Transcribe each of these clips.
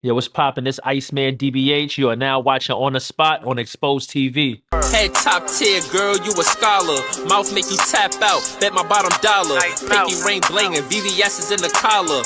Yo, what's poppin'? This Iceman D.B.H. You are now watching On the Spot on Exposed TV. Head top tier, girl, you a scholar. Mouth make you tap out, bet my bottom dollar. Pinky ring bling and VVS is in the collar.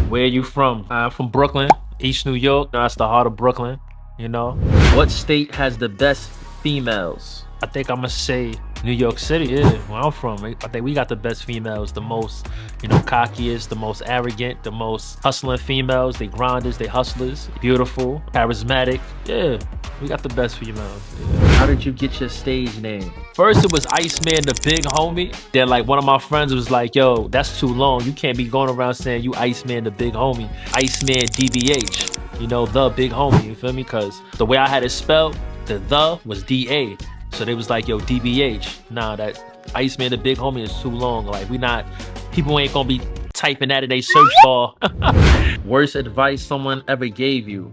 Where you from? I'm from Brooklyn, East New York. That's the heart of Brooklyn, you know? What state has the best females? I think I'm gonna say New York City, yeah, where I'm from. I think we got the best females, the most, cockiest, the most arrogant, the most hustling females. They grinders, they hustlers, beautiful, charismatic. Yeah, we got the best females. Yeah. How did you get your stage name? First it was Iceman the Big Homie. Then like one of my friends was like, yo, that's too long. You can't be going around saying you Iceman the Big Homie. Iceman D.B.H, the Big Homie, you feel me? Cause the way I had it spelled, the was D.A. So they was like, yo, D.B.H. Nah, that Iceman the Big Homie is too long. Like, people ain't gonna be typing that in a search bar. Worst advice someone ever gave you?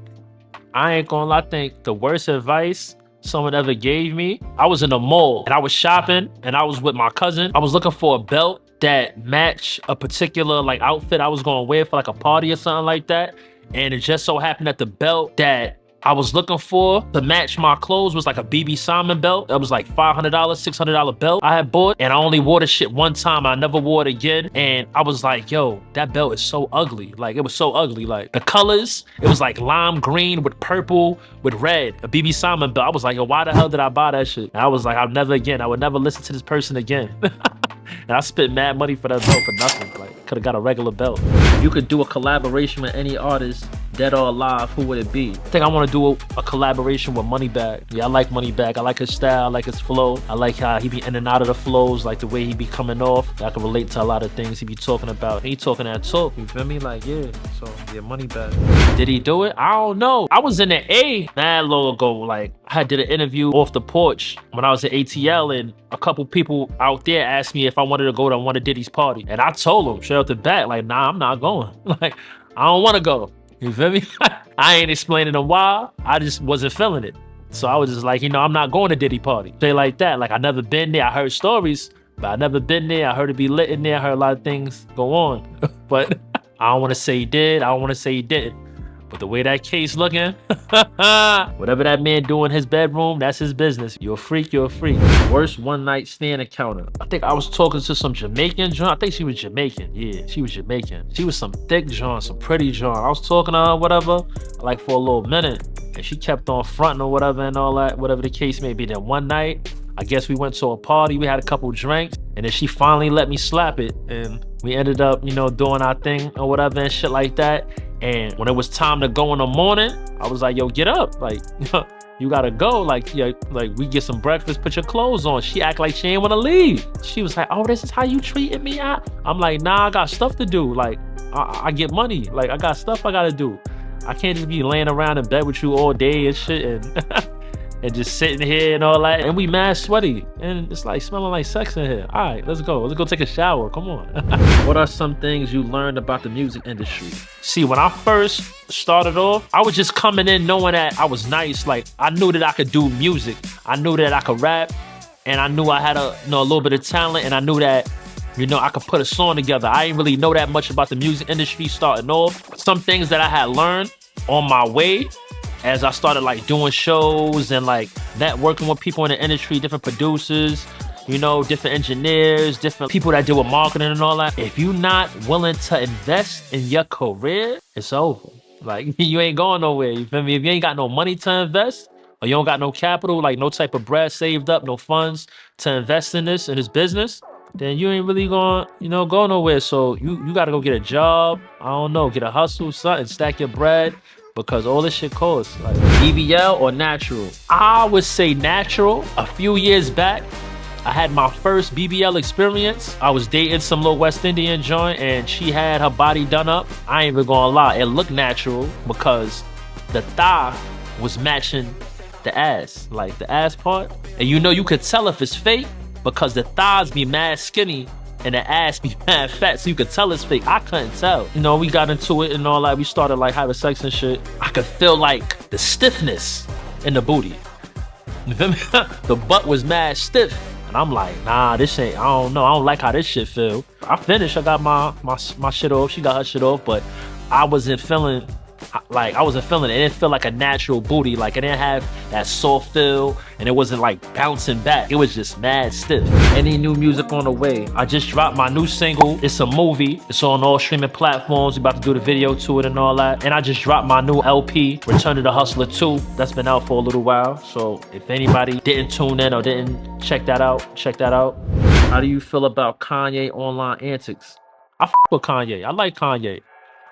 I ain't gonna lie, I think the worst advice someone ever gave me, I was in a mall and I was shopping and I was with my cousin. I was looking for a belt that matched a particular like outfit I was gonna wear for like a party or something like that. And it just so happened that the belt that I was looking for to match my clothes was like a BB Simon belt. It was like $500, $600 belt I had bought, and I only wore the shit one time. I never wore it again. And I was like, yo, that belt is so ugly. Like, it was so ugly. Like, the colors, it was like lime green with purple with red, a BB Simon belt. I was like, yo, why the hell did I buy that shit? And I was like, I would never listen to this person again. And I spent mad money for that belt for nothing. Like, could have got a regular belt. If you could do a collaboration with any artist, dead or alive, who would it be? I think I want to do a collaboration with Moneybagg. Yeah, I like Moneybagg. I like his style, I like his flow. I like how he be in and out of the flows, like the way he be coming off. I can relate to a lot of things he be talking about. He talking that talk, you feel me? Like, yeah, so yeah, Moneybagg. Did he do it? I don't know. I was in the A mad long ago. Like, I did an interview off the porch when I was at ATL, and a couple people out there asked me if I wanted to go to one of Diddy's party. And I told them straight off the bat, like, nah, I'm not going. Like, I don't want to go. You feel me? I ain't explaining them why. I just wasn't feeling it. So I was just like, I'm not going to Diddy party. Say like that. Like, I never been there. I heard stories, but I never been there. I heard it be lit in there. I heard a lot of things go on. But I don't want to say he did. I don't want to say he didn't. But the way that case looking, whatever that man do in his bedroom, that's his business. You're a freak, you're a freak. Worst one night stand encounter. I think I was talking to some Jamaican joint. I think she was Jamaican. Yeah, she was Jamaican. She was some thick joint, some pretty joint. I was talking to her, whatever, like for a little minute. And she kept on fronting or whatever and all that, whatever the case may be. Then one night, I guess we went to a party, we had a couple drinks, and then she finally let me slap it. And we ended up, doing our thing or whatever and shit like that. And when it was time to go in the morning, I was like, yo, get up. Like, you gotta go. Like, yeah, like we get some breakfast, put your clothes on. She act like she ain't wanna leave. She was like, oh, this is how you treating me? I'm like, nah, I got stuff to do. Like, I get money. Like, I got stuff I gotta do. I can't just be laying around in bed with you all day and shit and and just sitting here and all that. And we mad sweaty. And it's like smelling like sex in here. All right, let's go. Let's go take a shower. Come on. What are some things you learned about the music industry? See, when I first started off, I was just coming in knowing that I was nice. Like, I knew that I could do music. I knew that I could rap. And I knew I had a little bit of talent. And I knew that, I could put a song together. I didn't really know that much about the music industry starting off. Some things that I had learned on my way as I started like doing shows and like networking with people in the industry, different producers, different engineers, different people that deal with marketing and all that. If you're not willing to invest in your career, it's over. Like, you ain't going nowhere, you feel me? If you ain't got no money to invest, or you don't got no capital, like no type of bread saved up, no funds to invest in this business, then you ain't really gonna, go nowhere. So you gotta go get a job, I don't know, get a hustle, something, stack your bread, because all this shit costs. Like, BBL or natural? I would say natural. A few years back, I had my first BBL experience. I was dating some little West Indian joint and she had her body done up. I ain't even gonna lie, it looked natural because the thigh was matching the ass, like the ass part. And you could tell if it's fake because the thighs be mad skinny and the ass be mad fat, so you could tell it's fake. I couldn't tell. We got into it and all that. We started like having sex and shit. I could feel like the stiffness in the booty. You feel me? The butt was mad stiff. And I'm like, nah, this ain't, I don't know. I don't like how this shit feel. I finished, I got my shit off. She got her shit off, but I wasn't feeling Like I wasn't feeling it. It didn't feel like a natural booty. Like it didn't have that soft feel, and it wasn't like bouncing back. It was just mad stiff. Any new music on the way? I just dropped my new single. It's a movie. It's on all streaming platforms. We about to do the video to it and all that. And I just dropped my new LP, Return to the Hustler 2. That's been out for a little while. So if anybody didn't tune in or didn't check that out, check that out. How do you feel about Kanye online antics? I fuck with Kanye. I like Kanye.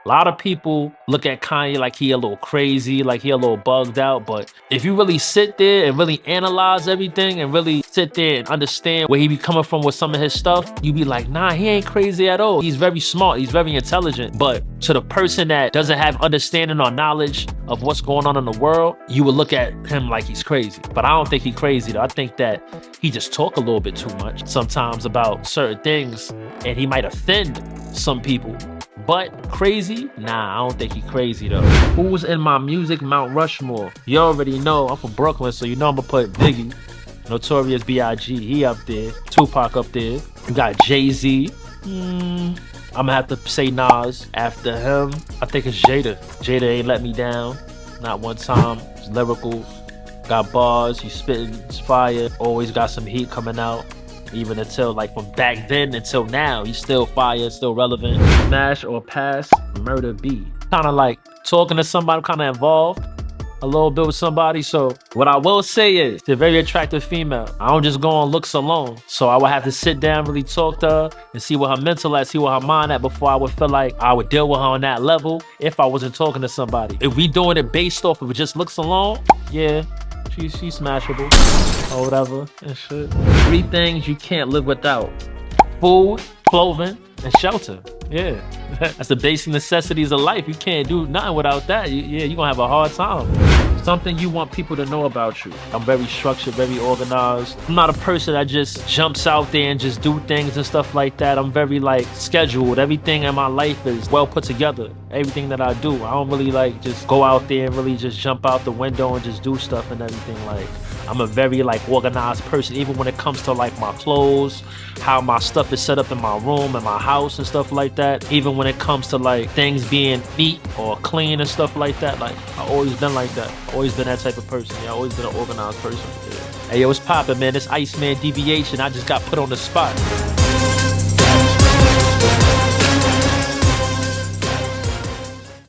A lot of people look at Kanye like he a little crazy, like he a little bugged out. But if you really sit there and really analyze everything and really sit there and understand where he be coming from with some of his stuff, you be like, nah, he ain't crazy at all. He's very smart. He's very intelligent. But to the person that doesn't have understanding or knowledge of what's going on in the world, you would look at him like he's crazy. But I don't think he's crazy though. I think that he just talk a little bit too much sometimes about certain things, and he might offend some people. But crazy? Nah, I don't think he crazy though. Who's in my music Mount Rushmore? You already know I'm from Brooklyn, so you know I'm gonna put Biggie, Notorious B.I.G. He up there, Tupac up there. You got Jay-Z. I'm gonna have to say Nas. After him, I think it's Jada. Jada ain't let me down, not one time. He's lyrical, got bars, he's spitting, it's fire. Always got some heat coming out. Even until like from back then until now, he's still fire, still relevant. Smash or pass, Murda B. Kind of like talking to somebody, kind of involved a little bit with somebody. So what I will say is, she's a very attractive female. I don't just go on looks alone. So I would have to sit down, really talk to her and see what her mental at, see what her mind at before I would feel like I would deal with her on that level if I wasn't talking to somebody. If we doing it based off of just looks alone, yeah. She's smashable or whatever and shit. 3 things you can't live without: food, clothing, and shelter. Yeah, that's the basic necessities of life. You can't do nothing without that. You're gonna have a hard time. Something you want people to know about you. I'm very structured, very organized. I'm not a person that just jumps out there and just do things and stuff like that. I'm very like scheduled. Everything in my life is well put together. Everything that I do, I don't really like just go out there and really just jump out the window and just do stuff and everything. Like I'm a very like organized person, even when it comes to like my clothes, how my stuff is set up in my room and my house and stuff like that. Even when it comes to like things being neat or clean and stuff like that, like I always been like that. Always been that type of person. Yeah, always been an organized person. Yeah. Hey yo, what's poppin', man? It's Iceman D.B.H. and I just got put on the spot.